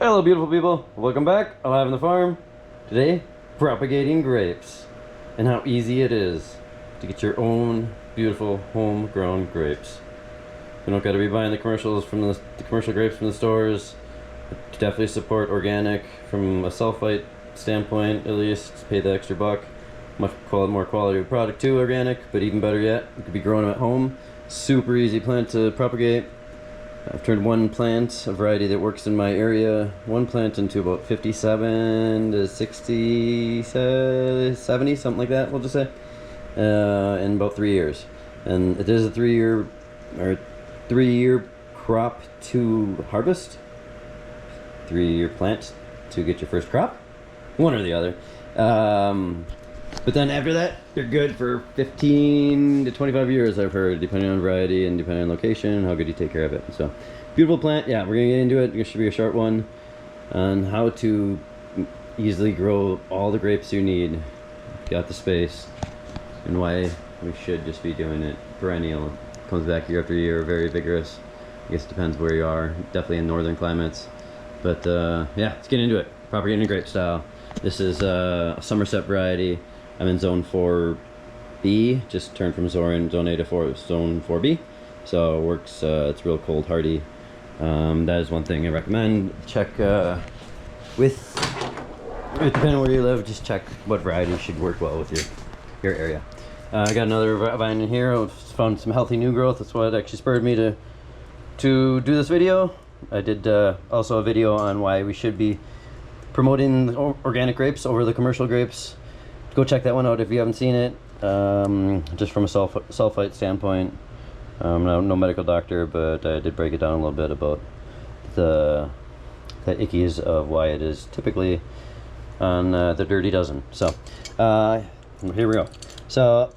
Hello beautiful people, welcome back, alive on the farm. Today, propagating grapes and how easy it is to get your own beautiful homegrown grapes. You don't gotta be buying the commercials from the commercial grapes from the stores. Definitely support organic from a sulfite standpoint, at least. Pay the extra buck. Much more quality of product too, organic, but even better yet, you could be growing them at home. Super easy plant to propagate. I've turned one plant, a variety that works in my area, one plant into about 57 to 60, 70, something like that, we'll just say, in about 3 years. And it is a 3-year crop to harvest, 3-year plant to get your first crop, one or the other. But then after that, you're good for 15 to 25 years, I've heard, depending on variety and depending on location and how good you take care of it. So, beautiful plant. Yeah, we're going to get into it. It should be a short one on how to easily grow all the grapes you need. Got the space, and why we should just be doing it perennial. Comes back year after year, very vigorous. I guess it depends where you are. Definitely in northern climates. But yeah, let's get into it. Propagating grape style. This is a Somerset variety. I'm in zone 4B, just turned from zone A to zone 4B. So it works, it's real cold hardy. That is one thing I recommend. Check depending on where you live, just check what variety should work well with your area. I got another vine in here. I've found some healthy new growth. That's what actually spurred me to do this video. I did also a video on why we should be promoting organic grapes over the commercial grapes. Go check that one out if you haven't seen it. Just from a sulfite standpoint. No medical doctor, but I did break it down a little bit about the ickies of why it is typically on the dirty dozen. So here we go. So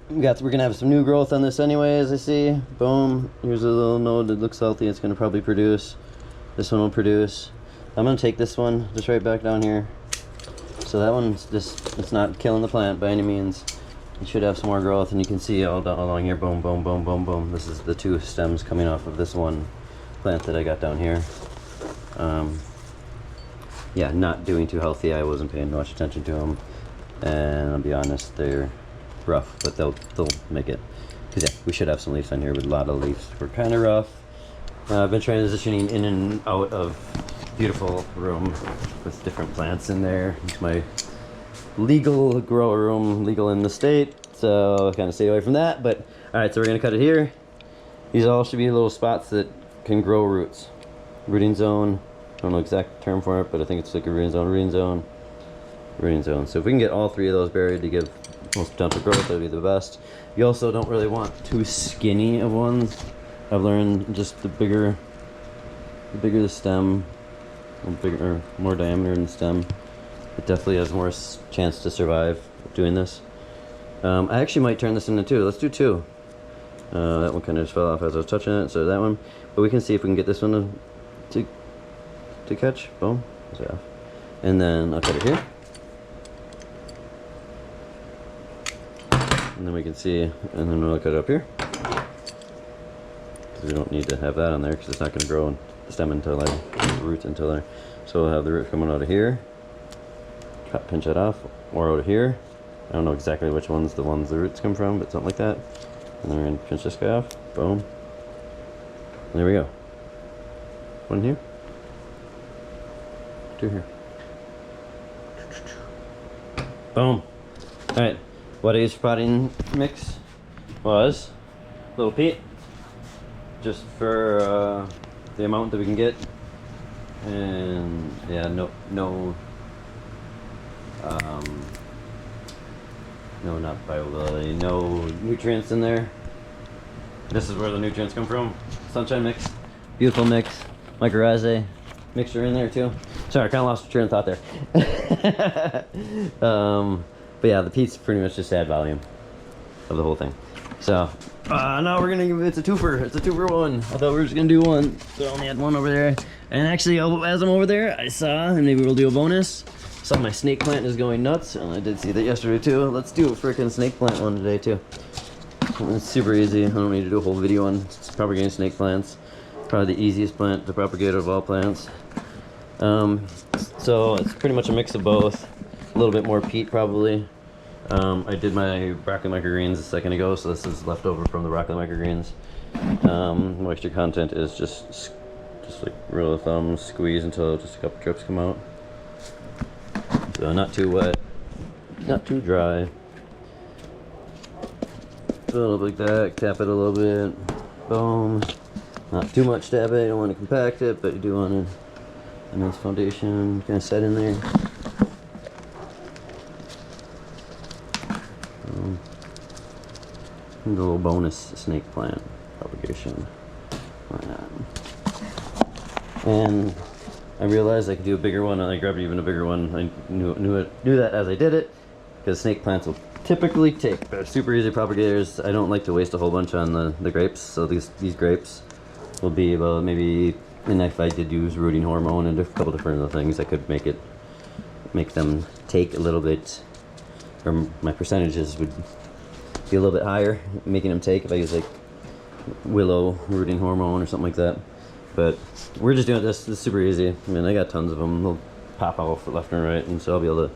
we're gonna have some new growth on this anyways. I see. Boom. Here's a little node that looks healthy. It's gonna probably produce. This one will produce. I'm gonna take this one just right back down here. So that one's just, it's not killing the plant by any means. It should have some more growth, and you can see all along here, boom, boom, boom, boom, boom. This is the 2 stems coming off of this one plant that I got down here. Yeah, not doing too healthy. I wasn't paying much attention to them, and I'll be honest, they're rough, but they'll make it. Cause yeah, we should have some leaves on here, but a lot of leaves were kind of rough. I've been transitioning in and out of beautiful room with different plants in there. It's my legal grow room, legal in the state, so kind of stay away from that. But all right, so we're gonna cut it here. These all should be little spots that can grow roots. Rooting zone. I don't know the exact term for it, but I think it's like a rooting zone, rooting zone, rooting zone. So if we can get all 3 of those buried to give most potential growth, that would be the best. You also don't really want too skinny of ones. I've learned just the bigger the stem, bigger, more diameter in the stem, it definitely has more chance to survive doing this. I actually might turn this into 2. Let's do 2. That one kind of just fell off as I was touching it, so that one. But we can see if we can get this one to catch. Boom. Is it off? And then I'll cut it here. And then we can see, and then we'll cut it up here. Because we don't need to have that on there because it's not going to grow the stem until the root until there. So we'll have the root coming out of here. Pinch that off, or out of here. I don't know exactly which ones the roots come from, but something like that. And then we're gonna pinch this guy off. Boom. And there we go. 1 here. 2 here. Boom. All right. What I used for potting mix was little peat, just for the amount that we can get. And yeah, no, not bioavailability, no nutrients in there. This is where the nutrients come from. Sunshine mix, beautiful mix, mycorrhizae mixture in there too. Sorry, I kind of lost the train of thought there. But yeah, the peat's pretty much just add volume of the whole thing. So now we're gonna give it's a twofer. It's a 2 for 1. I thought we were just gonna do 1, so I only had 1 over there. And actually, as I'm over there, I saw, and maybe we'll do a bonus. Saw my snake plant is going nuts, and I did see that yesterday too. Let's do a freaking snake plant one today too. It's super easy. I don't need to do a whole video on propagating snake plants. Probably the easiest plant to propagate of all plants. So it's pretty much a mix of both. A little bit more peat probably. I did my broccoli microgreens a second ago, so this is leftover from the broccoli microgreens. Moisture content is just like rule of thumb, squeeze until just a couple drips come out. So not too wet, not too dry. A little like that, tap it a little bit, boom. Not too much tap it, you don't want to compact it, but you do want a nice foundation kind of set in there. A little bonus snake plant propagation. Why not? And I realized I could do a bigger one, and I grabbed even a bigger one. I knew that as I did it, because snake plants will typically take. They're super easy propagators. I don't like to waste a whole bunch on the grapes, so these grapes will be about maybe. And if I did use rooting hormone and a couple different other things, I could make them take a little bit, or my percentages would be a little bit higher, making them take if I use like willow rooting hormone or something like that. But we're just doing this. It's super easy. I mean, I got tons of them. They'll pop out for left and right, and so I'll be able to.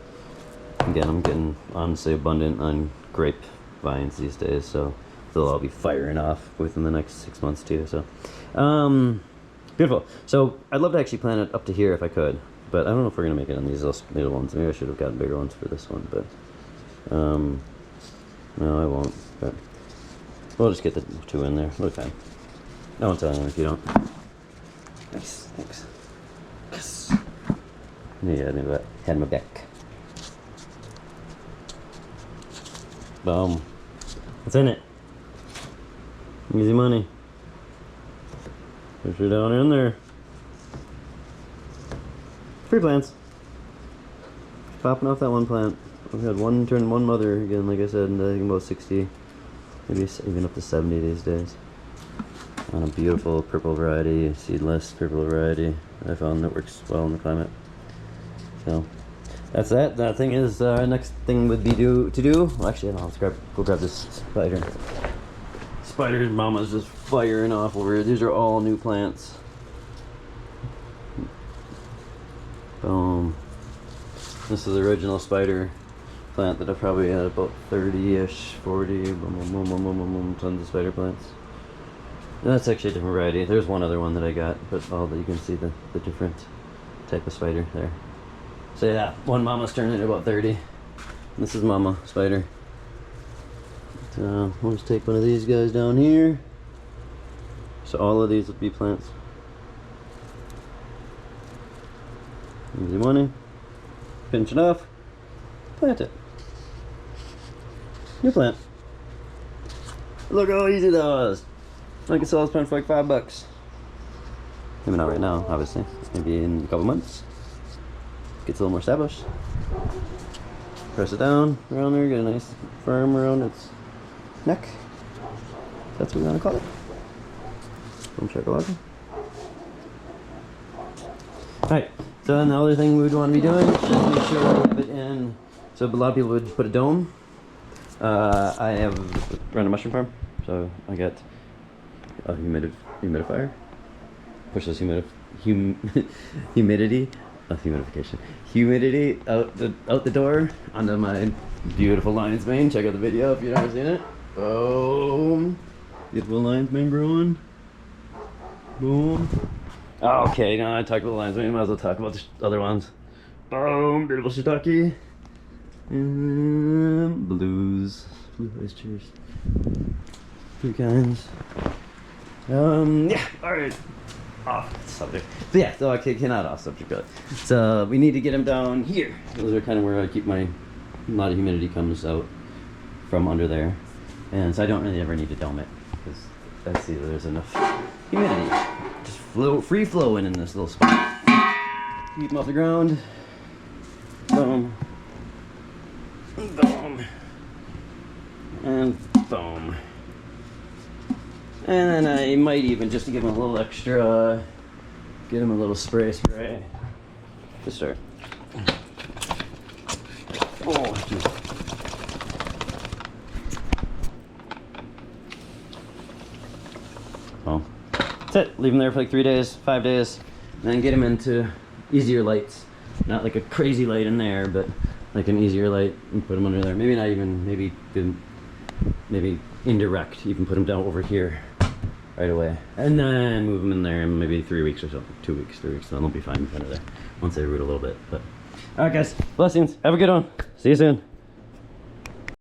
Again, I'm getting honestly abundant on grape vines these days, so they'll all be firing off within the next 6 months too. So, beautiful. So I'd love to actually plant it up to here if I could, but I don't know if we're gonna make it on these little ones. Maybe I should have gotten bigger ones for this one, but no, I won't. But we'll just get the 2 in there. It'll be fine. I won't tell anyone if you don't. Nice, thanks. Yes. Yeah, I had my back. Boom. What's in it? Easy money. Push it down in there. Free plants. Just popping off that one plant. We've had one turn one mother again, like I said, and I think about 60, maybe even up to 70 these days. On a beautiful purple variety, seedless purple variety I found that works well in the climate. So that's that. That thing is next thing would be to do. Well, actually, no, let's go grab this spider. Spider mama's just firing off over here. These are all new plants. Boom. This is the original spider plant that I probably had about 30-ish, 40, boom, boom, boom, boom, boom, boom, boom, tons of spider plants. And that's actually a different variety. There's one other one that I got, but all that you can see the different type of spider there. So yeah, one mama's turning into about 30. This is mama spider. So we'll just take one of these guys down here. So all of these would be plants. Easy money. Pinch it off. Plant it. New plant. Look how easy that was. I can sell this plant for like $5. Maybe not right now, obviously. Maybe in a couple months. Gets a little more established. Press it down around there, get a nice firm around its neck. That's what we want to call it. Boom shakalaka. Alright, so then the other thing we would want to be doing is make sure we have it in. So a lot of people would put a dome. I have run a mushroom farm, so I got a humidifier. Pushes humidity. Humidity out the door onto my beautiful lion's mane. Check out the video if you've never seen it. Boom. Beautiful lion's mane growing. Boom. Okay, now I talked about the lion's mane, might as well talk about the other ones. Boom. Beautiful shiitake. And blue oysters. 3 kinds. Yeah, alright. Off subject. So yeah, so I cannot off subject, but so we need to get them down here. Those are kind of where I keep a lot of humidity comes out from under there, and so I don't really ever need to dome it because I see there's enough humidity just free flowing in this little spot. Keep them off the ground. Boom. Boom. And boom. And then I might even, just to give them a little extra, get them a little spray to start. Oh, geez. Well, that's it. Leave them there for like 3 days, 5 days, and then get them into easier lights. Not like a crazy light in there, but like an easier light, and put them under there. Maybe not even, maybe indirect. You can put them down over here right away, and then move them in there in maybe 3 weeks or something. 2 weeks, 3 weeks. Then they'll be fine under there once they root a little bit. But all right, guys, blessings. Have a good one. See you soon.